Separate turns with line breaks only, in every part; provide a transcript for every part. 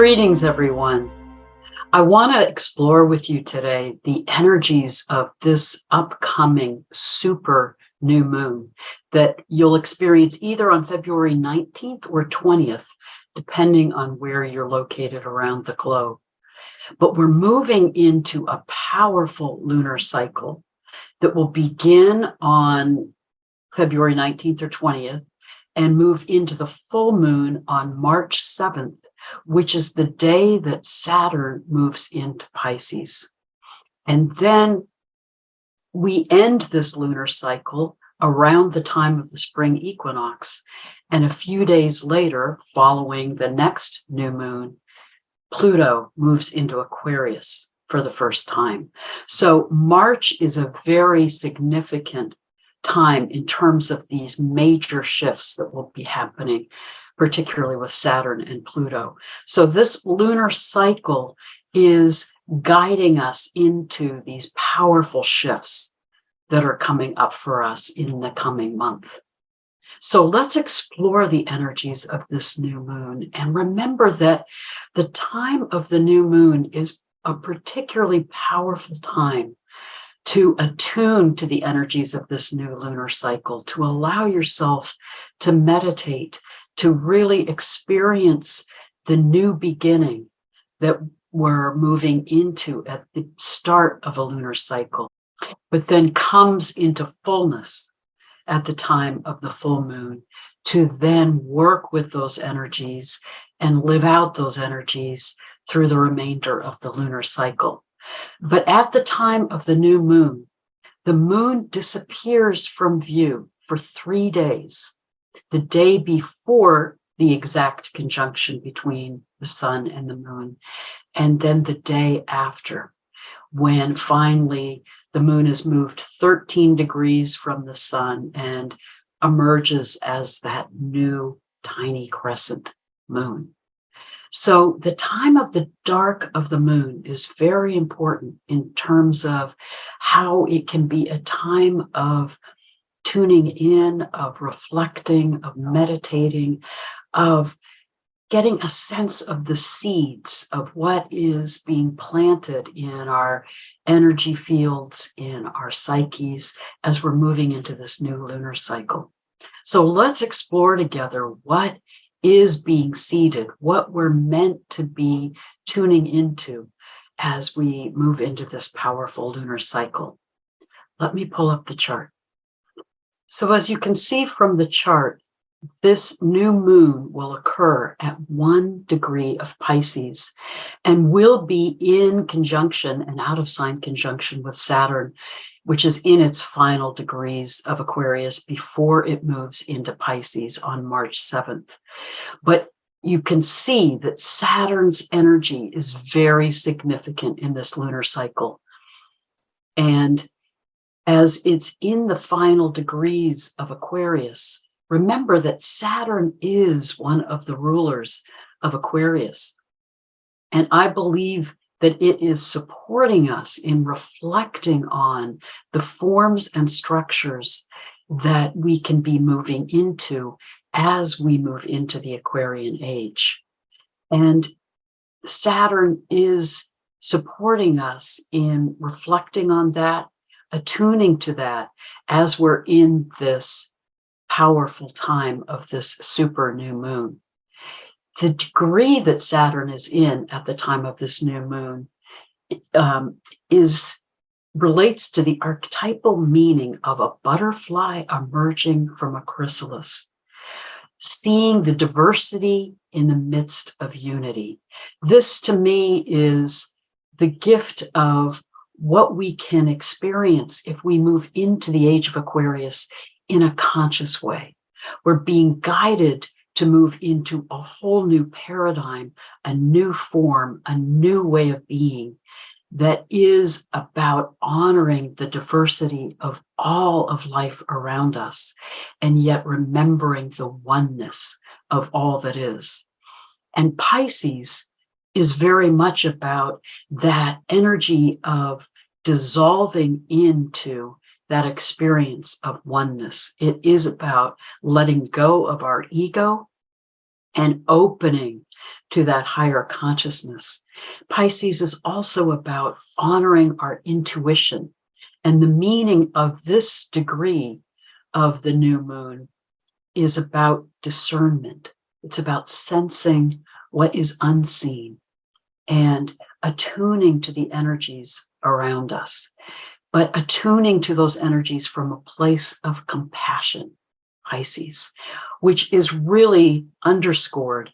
Greetings, everyone. I want to explore with you today the energies of this upcoming super new moon that you'll experience either on February 19th or 20th, depending on where you're located around the globe. But we're moving into a powerful lunar cycle that will begin on February 19th or 20th and move into the full moon on March 7th, which is the day that Saturn moves into Pisces. And then we end this lunar cycle around the time of the spring equinox. And a few days later, following the next new moon, Pluto moves into Aquarius for the first time. So March is a very significant time in terms of these major shifts that will be happening, particularly with Saturn and Pluto. So this lunar cycle is guiding us into these powerful shifts that are coming up for us in the coming month. So let's explore the energies of this new moon and remember that the time of the new moon is a particularly powerful time to attune to the energies of this new lunar cycle, to allow yourself to meditate, to really experience the new beginning that we're moving into at the start of a lunar cycle, but then comes into fullness at the time of the full moon, to then work with those energies and live out those energies through the remainder of the lunar cycle. But at the time of the moon disappears from view for 3 days, the day before the exact conjunction between the sun and the moon, and then the day after, when finally the moon is moved 13 degrees from the sun and emerges as that new tiny crescent moon. So the time of the dark of the moon is very important in terms of how it can be a time of tuning in, of reflecting, of meditating, of getting a sense of the seeds of what is being planted in our energy fields, in our psyches, as we're moving into this new lunar cycle. So let's explore together what is being seeded, what we're meant to be tuning into as we move into this powerful lunar cycle. Let me pull up the chart. So as you can see from the chart, this new moon will occur at 1 degree of Pisces and will be in conjunction and out of sign conjunction with Saturn, which is in its final degrees of Aquarius before it moves into Pisces on March 7th. But you can see that Saturn's energy is very significant in this lunar cycle. And as it's in the final degrees of Aquarius, remember that Saturn is one of the rulers of Aquarius. And I believe that it is supporting us in reflecting on the forms and structures that we can be moving into as we move into the Aquarian age. And Saturn is supporting us in reflecting on that, attuning to that as we're in this powerful time of this super new moon. The degree that Saturn is in at the time of this new moon relates to the archetypal meaning of a butterfly emerging from a chrysalis, seeing the diversity in the midst of unity. This to me is the gift of what we can experience if we move into the age of Aquarius in a conscious way. We're being guided to move into a whole new paradigm, a new form, a new way of being that is about honoring the diversity of all of life around us, and yet remembering the oneness of all that is. And Pisces is very much about that energy of dissolving into that experience of oneness. It is about letting go of our ego and opening to that higher consciousness. Pisces is also about honoring our intuition. And the meaning of this degree of the new moon is about discernment. It's about sensing what is unseen and attuning to the energies around us, but attuning to those energies from a place of compassion, Pisces, which is really underscored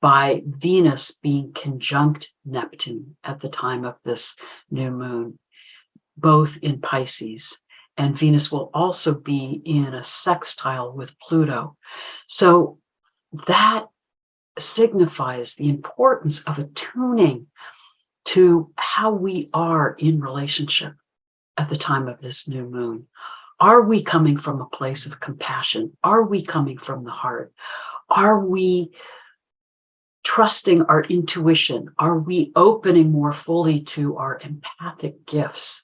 by Venus being conjunct Neptune at the time of this new moon, both in Pisces. And Venus will also be in a sextile with Pluto. So that signifies the importance of attuning to how we are in relationship at the time of this new moon. Are we coming from a place of compassion? Are we coming from the heart? Are we trusting our intuition? Are we opening more fully to our empathic gifts,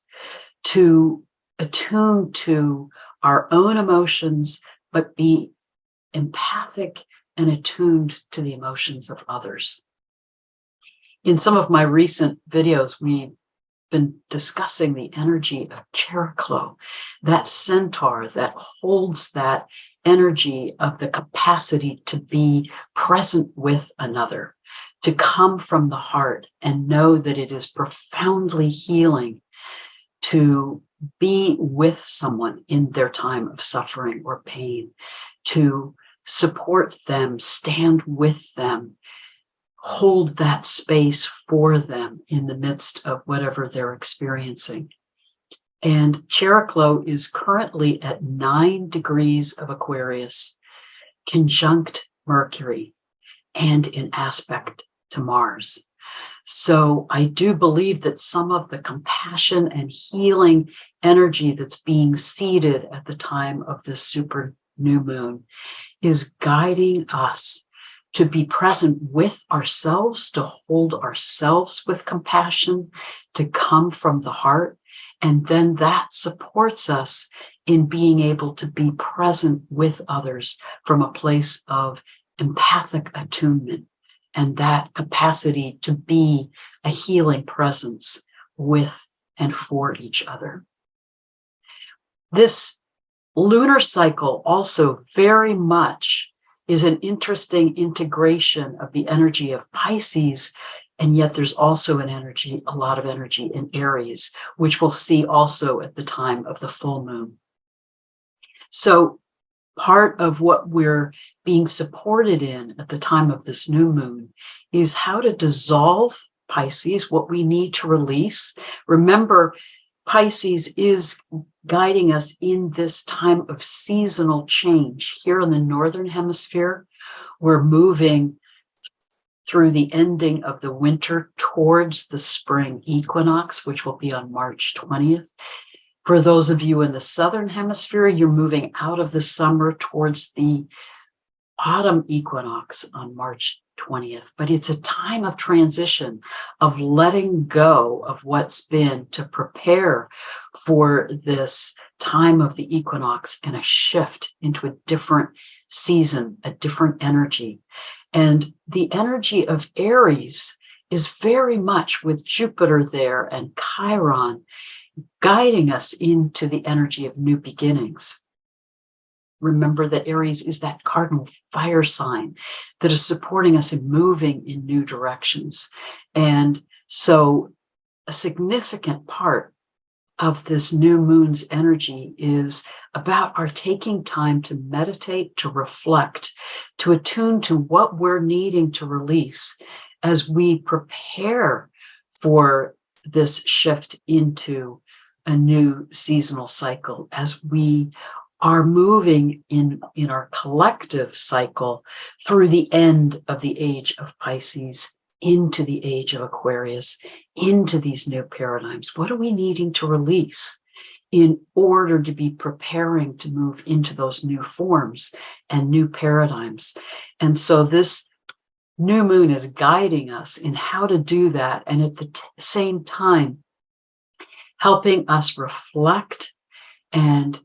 to attune to our own emotions, but be empathic and attuned to the emotions of others? In some of my recent videos, we've been discussing the energy of Cheroklo, that centaur that holds that energy of the capacity to be present with another, to come from the heart and know that it is profoundly healing to be with someone in their time of suffering or pain, to support them, stand with them, hold that space for them in the midst of whatever they're experiencing. And Cheroklo is currently at 9 degrees of Aquarius, conjunct Mercury, and in aspect to Mars. So I do believe that some of the compassion and healing energy that's being seeded at the time of this super new moon is guiding us to be present with ourselves, to hold ourselves with compassion, to come from the heart. And then that supports us in being able to be present with others from a place of empathic attunement and that capacity to be a healing presence with and for each other. This lunar cycle also very much is an interesting integration of the energy of Pisces, and yet there's also a lot of energy in Aries, which we'll see also at the time of the full moon. So part of what we're being supported in at the time of this new moon is how to dissolve Pisces, what we need to release. Remember, Pisces is guiding us in this time of seasonal change. Here in the Northern Hemisphere, we're moving through the ending of the winter towards the spring equinox, which will be on March 20th. For those of you in the Southern Hemisphere, you're moving out of the summer towards the autumn equinox on March 20th. But it's a time of transition, of letting go of what's been to prepare for this time of the equinox and a shift into a different season, a different energy. And the energy of Aries is very much with Jupiter there and Chiron guiding us into the energy of new beginnings. Remember that Aries is that cardinal fire sign that is supporting us in moving in new directions. And so a significant part of this new moon's energy is about our taking time to meditate, to reflect, to attune to what we're needing to release as we prepare for this shift into a new seasonal cycle, as we are moving in our collective cycle through the end of the age of Pisces into the age of Aquarius, into these new paradigms. What are we needing to release in order to be preparing to move into those new forms and new paradigms? And so this new moon is guiding us in how to do that, and at the same time helping us reflect and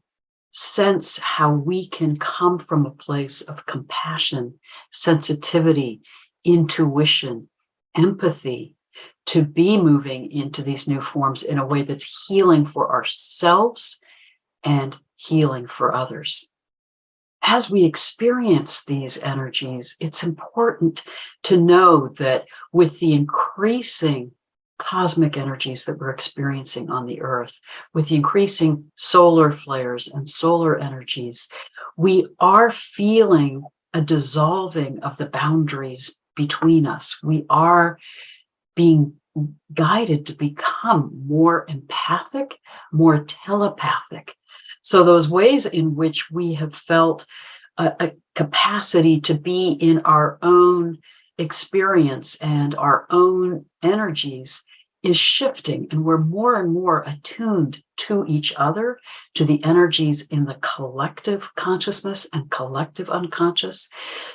sense how we can come from a place of compassion, sensitivity, intuition, empathy, to be moving into these new forms in a way that's healing for ourselves and healing for others. As we experience these energies, it's important to know that with the increasing cosmic energies that we're experiencing on the earth, with the increasing solar flares and solar energies, we are feeling a dissolving of the boundaries between us. We are being guided to become more empathic, more telepathic. So those ways in which we have felt a capacity to be in our own experience and our own energies is shifting, and we're more and more attuned to each other, to the energies in the collective consciousness and collective unconscious.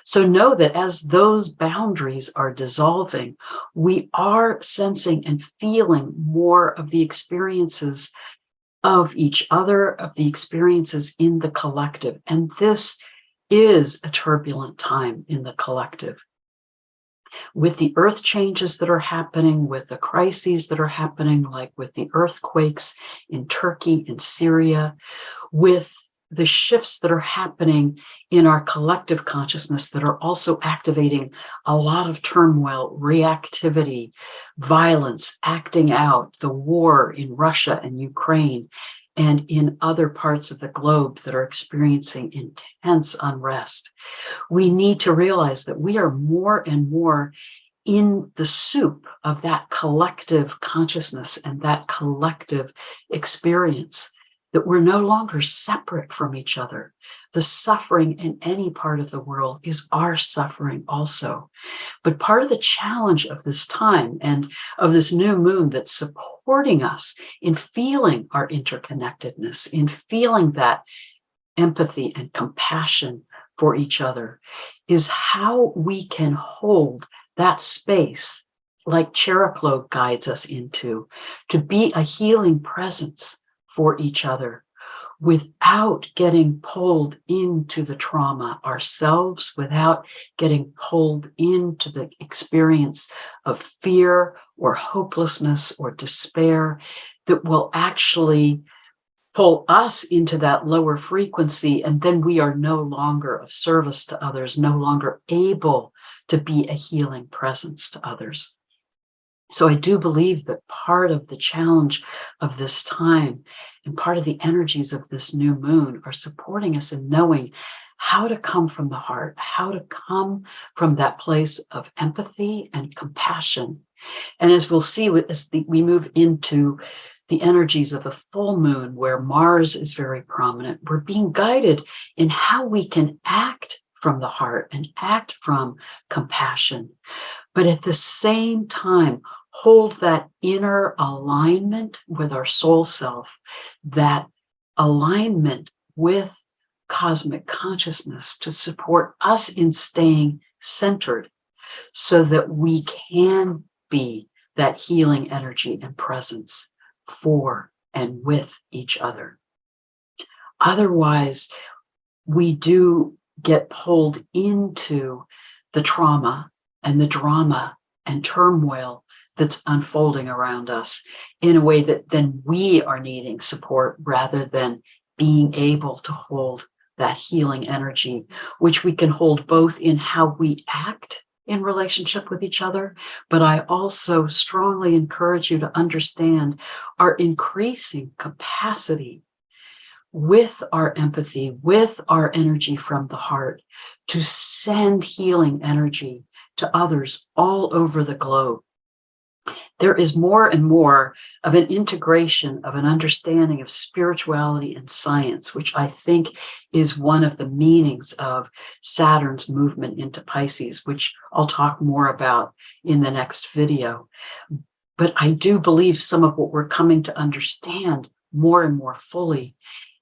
So know that as those boundaries are dissolving, we are sensing and feeling more of the experiences of each other, of the experiences in the collective. And this is a turbulent time in the collective. With the earth changes that are happening, with the crises that are happening, like with the earthquakes in Turkey and Syria, with the shifts that are happening in our collective consciousness that are also activating a lot of turmoil, reactivity, violence, acting out, the war in Russia and Ukraine, and in other parts of the globe that are experiencing intense unrest. We need to realize that we are more and more in the soup of that collective consciousness and that collective experience, that we're no longer separate from each other. The suffering in any part of the world is our suffering also. But part of the challenge of this time and of this new moon that's supporting us in feeling our interconnectedness, in feeling that empathy and compassion for each other, is how we can hold that space, like Cheroklo guides us into, to be a healing presence for each other without getting pulled into the trauma ourselves, without getting pulled into the experience of fear or hopelessness or despair that will actually pull us into that lower frequency, and then we are no longer of service to others, no longer able to be a healing presence to others. So I do believe that part of the challenge of this time and part of the energies of this new moon are supporting us in knowing how to come from the heart, how to come from that place of empathy and compassion. And as we'll see, as we move into the energies of the full moon, where Mars is very prominent, we're being guided in how we can act from the heart and act from compassion, but at the same time, hold that inner alignment with our soul self, that alignment with cosmic consciousness to support us in staying centered so that we can be that healing energy and presence for and with each other. Otherwise, we do get pulled into the trauma and the drama and turmoil that's unfolding around us in a way that then we are needing support rather than being able to hold that healing energy, which we can hold both in how we act in relationship with each other. But I also strongly encourage you to understand our increasing capacity with our empathy, with our energy from the heart, to send healing energy to others all over the globe. There is more and more of an integration of an understanding of spirituality and science, which I think is one of the meanings of Saturn's movement into Pisces, which I'll talk more about in the next video. But I do believe some of what we're coming to understand more and more fully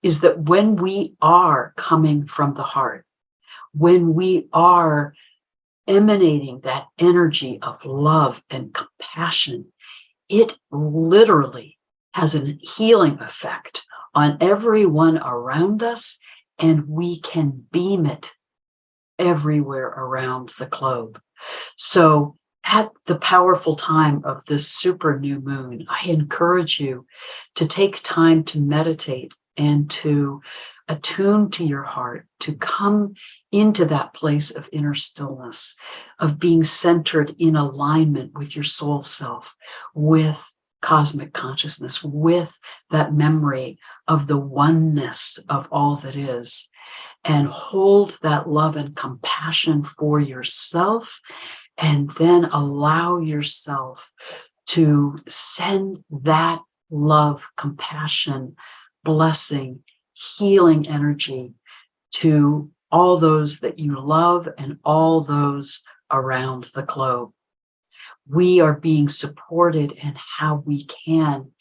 is that when we are coming from the heart, when we are emanating that energy of love and compassion, it literally has a healing effect on everyone around us, and we can beam it everywhere around the globe. So at the powerful time of this super new moon, I encourage you to take time to meditate and to attune to your heart, to come into that place of inner stillness, of being centered in alignment with your soul self, with cosmic consciousness, with that memory of the oneness of all that is, and hold that love and compassion for yourself, and then allow yourself to send that love, compassion, blessing, healing energy to all those that you love and all those around the globe. We are being supported in how we can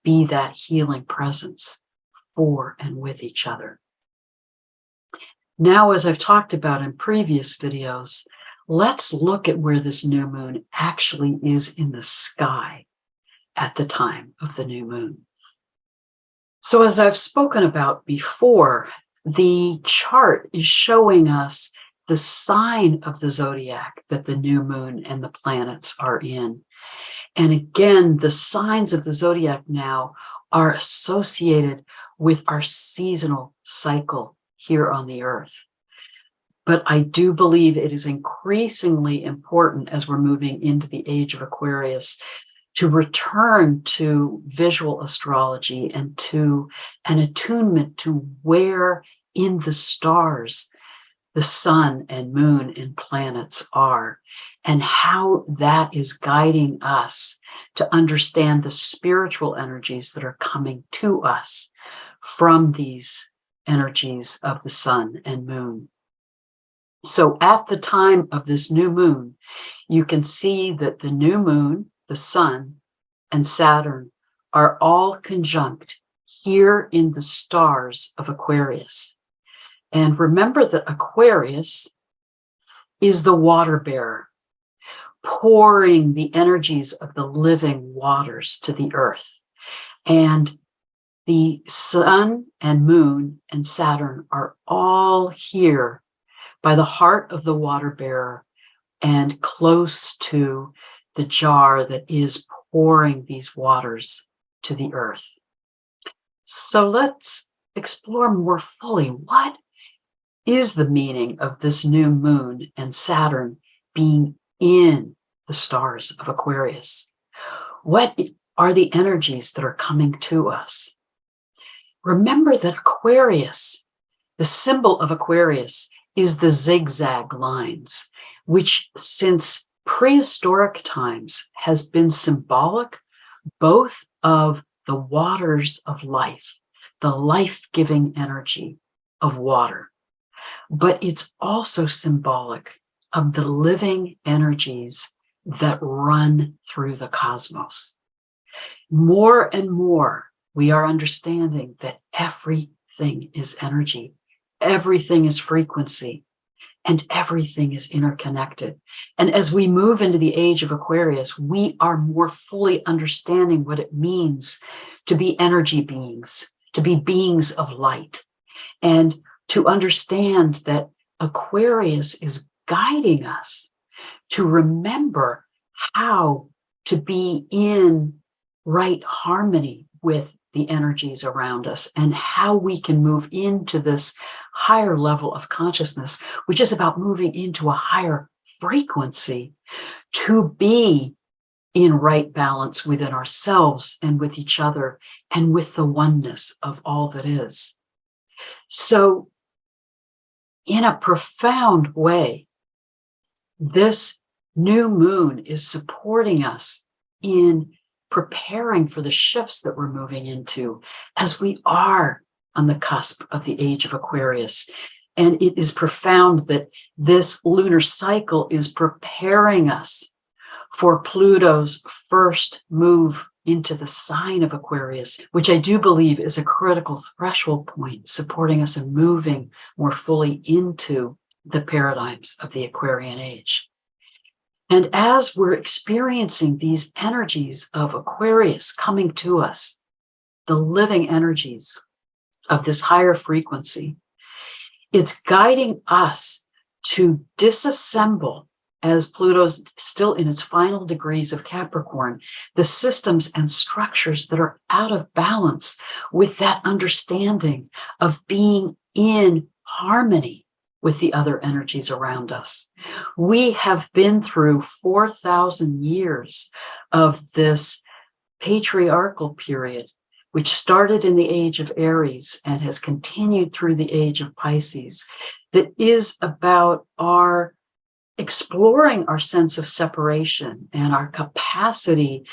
be that healing presence for and with each other. Now, as I've talked about in previous videos, let's look at where this new moon actually is in the sky at the time of the new moon. So as I've spoken about before, the chart is showing us the sign of the zodiac that the new moon and the planets are in. And again, the signs of the zodiac now are associated with our seasonal cycle here on the earth. But I do believe it is increasingly important as we're moving into the age of Aquarius to return to visual astrology and to an attunement to where in the stars the sun and moon and planets are, and how that is guiding us to understand the spiritual energies that are coming to us from these energies of the sun and moon. So at the time of this new moon, you can see that the new moon, the sun, and Saturn are all conjunct here in the stars of Aquarius. And remember that Aquarius is the water bearer, pouring the energies of the living waters to the earth. And the sun and moon and Saturn are all here by the heart of the water bearer and close to the jar that is pouring these waters to the earth. So let's explore more fully what is the meaning of this new moon and Saturn being in the stars of Aquarius. What are the energies that are coming to us? Remember that Aquarius, the symbol of Aquarius, is the zigzag lines, which since prehistoric times has been symbolic both of the waters of life, the life-giving energy of water, but it's also symbolic of the living energies that run through the cosmos. More and more, we are understanding that everything is energy. Everything is frequency, and everything is interconnected. And as we move into the age of Aquarius, we are more fully understanding what it means to be energy beings, to be beings of light, and to understand that Aquarius is guiding us to remember how to be in right harmony with the energies around us and how we can move into this higher level of consciousness, which is about moving into a higher frequency to be in right balance within ourselves and with each other and with the oneness of all that is. So in a profound way, this new moon is supporting us in preparing for the shifts that we're moving into as we are on the cusp of the age of Aquarius. And it is profound that this lunar cycle is preparing us for Pluto's first move into the sign of Aquarius, which I do believe is a critical threshold point, supporting us in moving more fully into the paradigms of the Aquarian age. And as we're experiencing these energies of Aquarius coming to us, the living energies of this higher frequency, it's guiding us to disassemble as Pluto's still in its final degrees of Capricorn, the systems and structures that are out of balance with that understanding of being in harmony with the other energies around us. We have been through 4,000 years of this patriarchal period, which started in the age of Aries and has continued through the age of Pisces, that is about our exploring our sense of separation and our capacity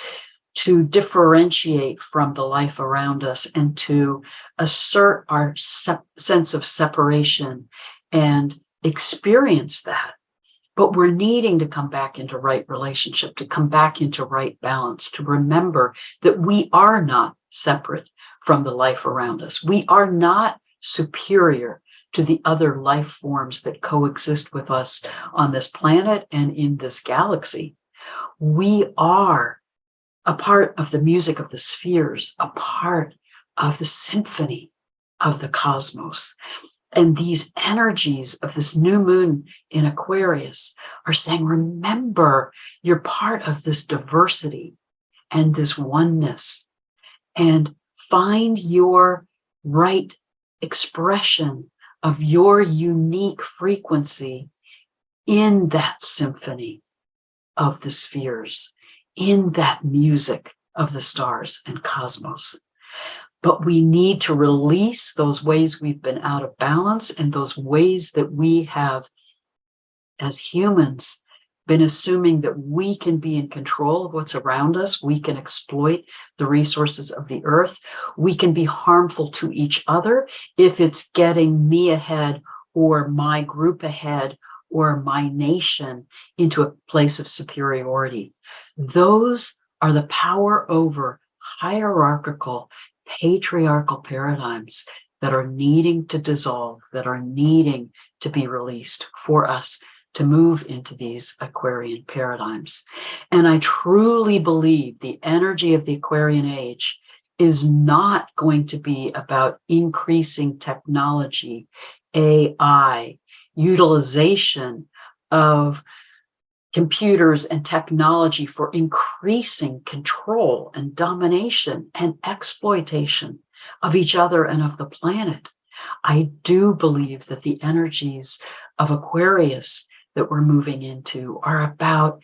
to differentiate from the life around us and to assert our sense of separation and experience that. But we're needing to come back into right relationship, to come back into right balance, to remember that we are not separate from the life around us. We are not superior to the other life forms that coexist with us on this planet and in this galaxy. We are a part of the music of the spheres, a part of the symphony of the cosmos. And these energies of this new moon in Aquarius are saying, remember, you're part of this diversity and this oneness, and find your right expression of your unique frequency in that symphony of the spheres, in that music of the stars and cosmos. But we need to release those ways we've been out of balance and those ways that we have, as humans, been assuming that we can be in control of what's around us. We can exploit the resources of the earth. We can be harmful to each other if it's getting me ahead or my group ahead or my nation into a place of superiority. Those are the power over hierarchical, patriarchal paradigms that are needing to dissolve, that are needing to be released for us to move into these Aquarian paradigms. And I truly believe the energy of the Aquarian age is not going to be about increasing technology, AI, utilization of computers and technology for increasing control and domination and exploitation of each other and of the planet. I do believe that the energies of Aquarius that we're moving into are about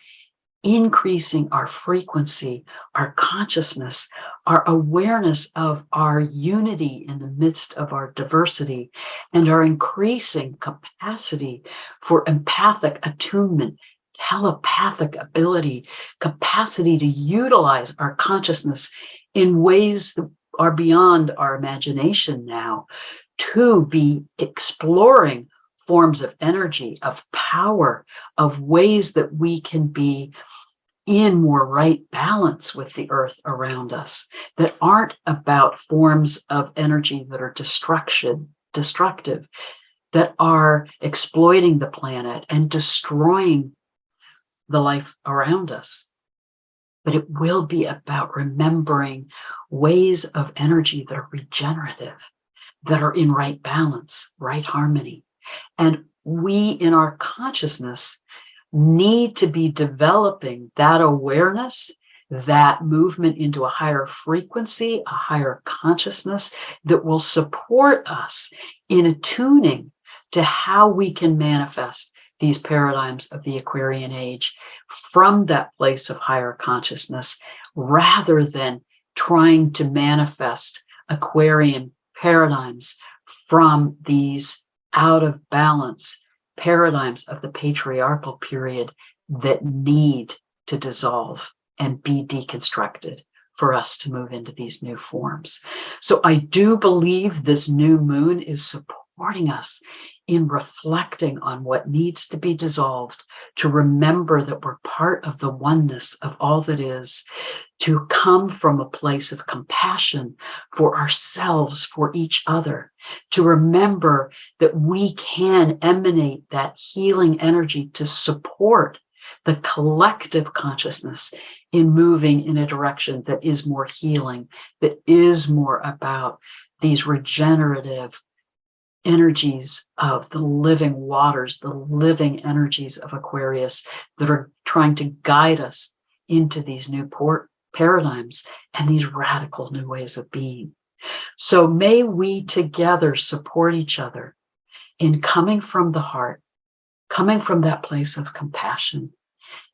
increasing our frequency, our consciousness, our awareness of our unity in the midst of our diversity, and our increasing capacity for empathic attunement, telepathic ability, capacity to utilize our consciousness in ways that are beyond our imagination now, to be exploring forms of energy, of power, of ways that we can be in more right balance with the earth around us, that aren't about forms of energy that are destructive, that are exploiting the planet and destroying the life around us. But it will be about remembering ways of energy that are regenerative, that are in right balance, right harmony. And we in our consciousness need to be developing that awareness, that movement into a higher frequency, a higher consciousness that will support us in attuning to how we can manifest these paradigms of the Aquarian age from that place of higher consciousness, rather than trying to manifest Aquarian paradigms from these out of balance paradigms of the patriarchal period that need to dissolve and be deconstructed for us to move into these new forms. So I do believe this new moon is supporting us in reflecting on what needs to be dissolved, to remember that we're part of the oneness of all that is, to come from a place of compassion for ourselves, for each other, to remember that we can emanate that healing energy to support the collective consciousness in moving in a direction that is more healing, that is more about these regenerative energies of the living waters, the living energies of Aquarius that are trying to guide us into these new paradigms and these radical new ways of being. So may we together support each other in coming from the heart, coming from that place of compassion,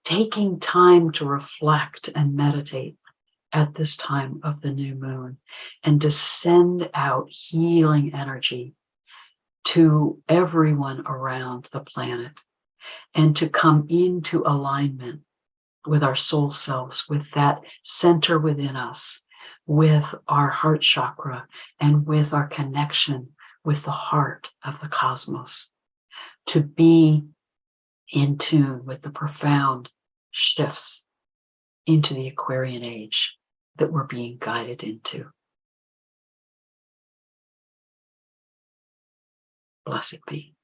taking time to reflect and meditate at this time of the new moon, and to send out healing energy to everyone around the planet, and to come into alignment with our soul selves, with that center within us, with our heart chakra, and with our connection with the heart of the cosmos, to be in tune with the profound shifts into the Aquarian age that we're being guided into. Blessed be.